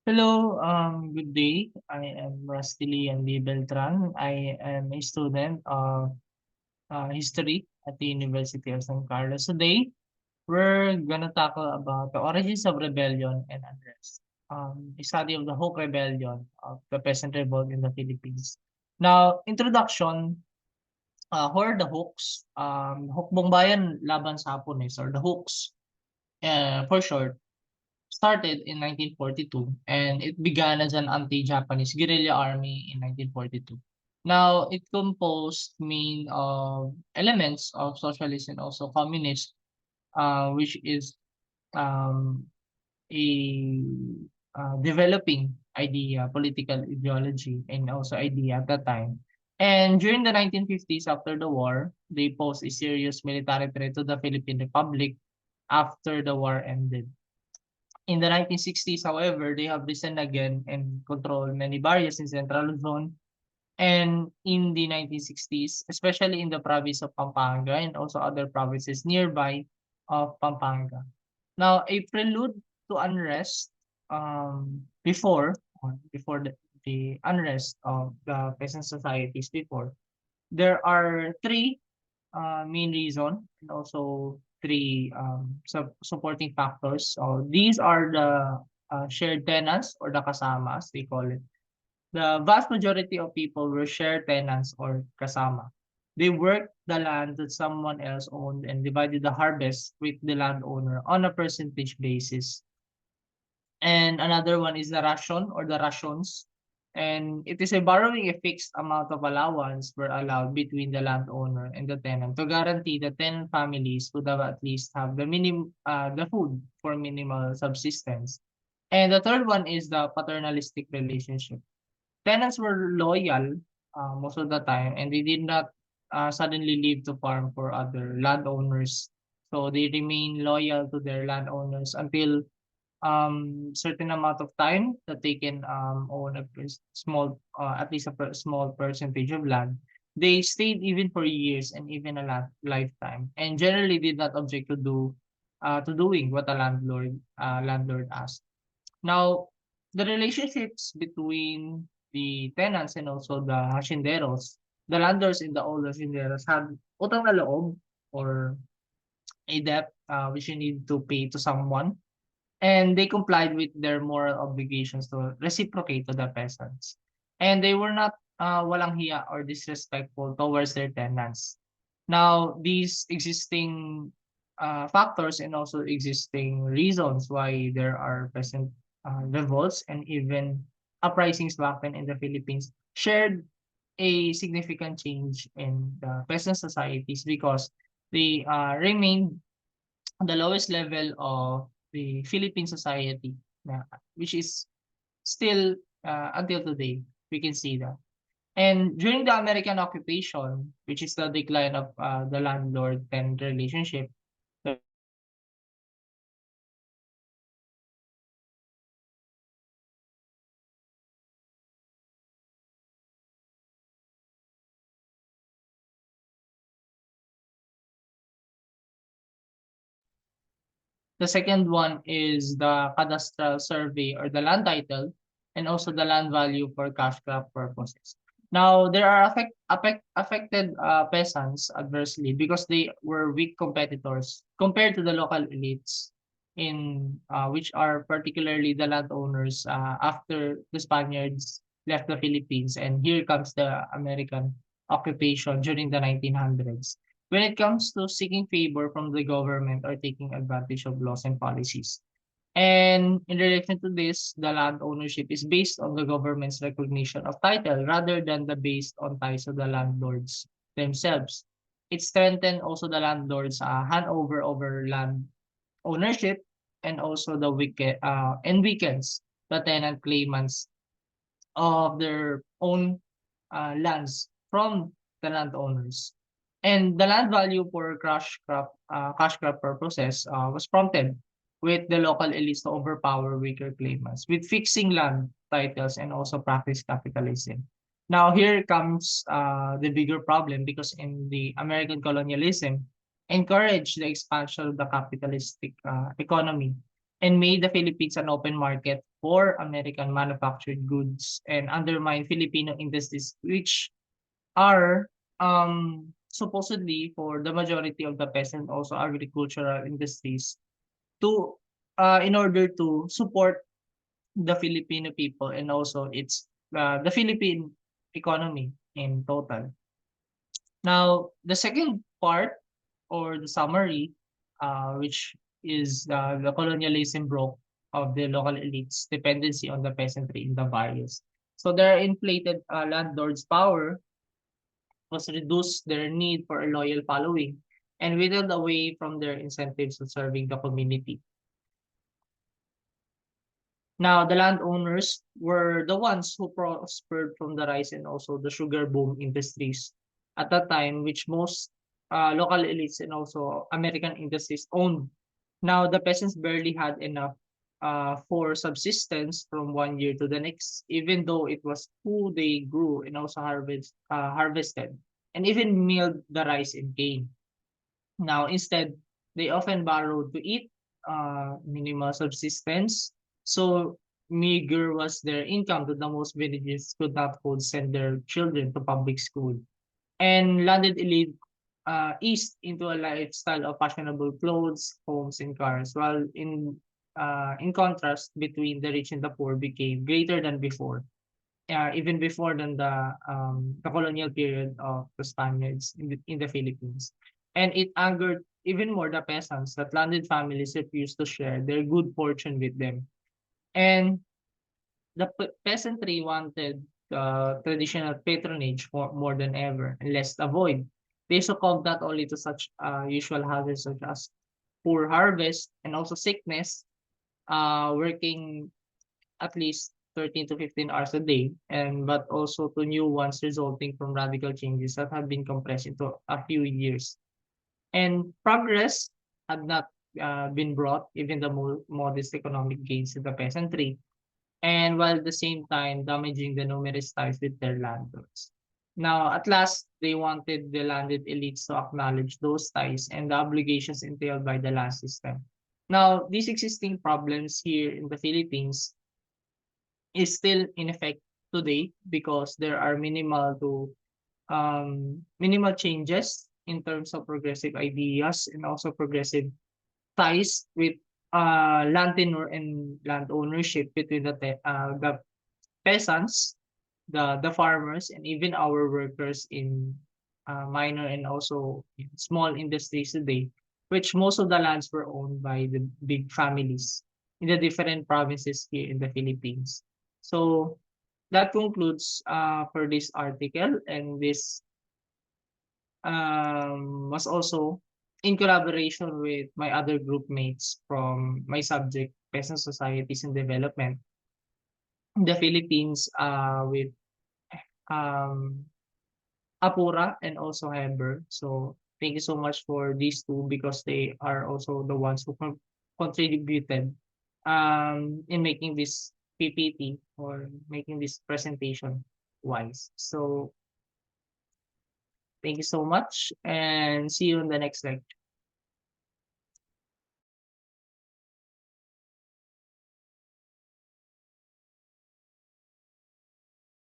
Hello, good day. I am Rastilian B. Beltran. I am a student of history at the University of San Carlos. Today, we're gonna tackle about the origins of rebellion and unrest. A study of the Hawk Rebellion of the Peasant Revolt in the Philippines. Now, introduction, who are the Hawks? Hukbong Bayan Laban sa Hapones or the Hawks, for short started in 1942 and it began as an anti-Japanese guerrilla army in 1942. Now, it composed main of elements of socialist and also communist, which is um, a developing idea, political ideology, and also idea at that time. And during the 1950s, after the war, they posed a serious military threat to the Philippine Republic after the war ended. In the 1960s, however, they have risen again and controlled many barrios in Central Luzon. And in the 1960s, especially in the province of Pampanga and also other provinces nearby of Pampanga. Now, a prelude to unrest before the unrest of the peasant societies before, there are three main reason and also three supporting factors. So these are the shared tenants or the kasamas, they call it. The vast majority of people were shared tenants or kasama. They worked the land that someone else owned and divided the harvest with the landowner on a percentage basis. And another one is the ration or the rations. And it is a borrowing a fixed amount of allowance were allowed between the landowner and the tenant to guarantee the tenant families would have at least have the food for minimal subsistence. And the third one is the paternalistic relationship. Tenants were loyal most of the time and they did not suddenly leave to farm for other landowners. So they remain loyal to their landowners until certain amount of time that they can own a small at least small percentage of land. They stayed even for years and even a lifetime, and generally did not object to doing what a landlord asked. Now, the relationships between the tenants and also the hacienderos, the landlords and the old hacienderos had utang na loob or a debt which you need to pay to someone, and they complied with their moral obligations to reciprocate to the peasants. And they were not walang hiya or disrespectful towards their tenants. Now, these existing factors and also existing reasons why there are present revolts and even uprisings back then in the Philippines shared a significant change in the peasant societies because they remained the lowest level of the Philippine society, which is still until today, we can see that. And during the American occupation, which is the decline of the landlord-tenant relationship, the second one is the cadastral survey or the land title and also the land value for cash crop purposes. Now, there are affected peasants adversely because they were weak competitors compared to the local elites in which are particularly the landowners after the Spaniards left the Philippines, and here comes the American occupation during the 1900s when it comes to seeking favor from the government or taking advantage of laws and policies. And in relation to this, the land ownership is based on the government's recognition of title rather than the based on ties of the landlords themselves. It strengthened also the landlords' handover over land ownership and also the weekends the tenant claimants of their own lands from the landowners. And the land value for cash crop purposes was prompted with the local elites to overpower weaker claimants with fixing land titles and also practice capitalism. Now here comes the bigger problem because in the American colonialism encouraged the expansion of the capitalistic economy and made the Philippines an open market for American manufactured goods and undermine Filipino industries, which are supposedly for the majority of the peasant also agricultural industries to in order to support the Filipino people and also its the Philippine economy in total. Now, the second part or the summary, which is the colonialism broke of the local elites' dependency on the peasantry in the valleys. So their inflated landlords' power was reduced their need for a loyal following and whittled away from their incentives of serving the community. Now, the landowners were the ones who prospered from the rise and also the sugar boom industries at that time, which most local elites and also American industries owned. Now, the peasants barely had enough for subsistence from one year to the next, even though it was food they grew and also harvested, and even milled the rice and cane. Now, instead, they often borrowed to eat, minimal subsistence. So meager was their income that the most villages could not afford send their children to public school. And landed elite eased into a lifestyle of fashionable clothes, homes, and cars, while in contrast between the rich and the poor became greater than before, even before than the colonial period of the Spaniards in the Philippines. And it angered even more the peasants that landed families refused to share their good fortune with them. And the peasantry wanted traditional patronage more than ever, and less avoid. They succumbed not only to such usual hazards such as poor harvest and also sickness, working at least 13 to 15 hours a day, and but also to new ones resulting from radical changes that have been compressed into a few years. And progress had not been brought, even the modest economic gains in the peasantry, and while at the same time damaging the numerous ties with their landlords. Now, at last, they wanted the landed elites to acknowledge those ties and the obligations entailed by the land system. Now, these existing problems here in the Philippines is still in effect today because there are minimal changes in terms of progressive ideas and also progressive ties with land tenure and land ownership between the peasants, the farmers, and even our workers in minor and also in small industries today, which most of the lands were owned by the big families in the different provinces here in the Philippines. So that concludes for this article, and this was also in collaboration with my other group mates from my subject, Peasant Societies and Development in the Philippines, with um, Apura and also Heber. So thank you so much for these two because they are also the ones who contributed in making this PPT or making this presentation wise. So thank you so much and see you in the next lecture.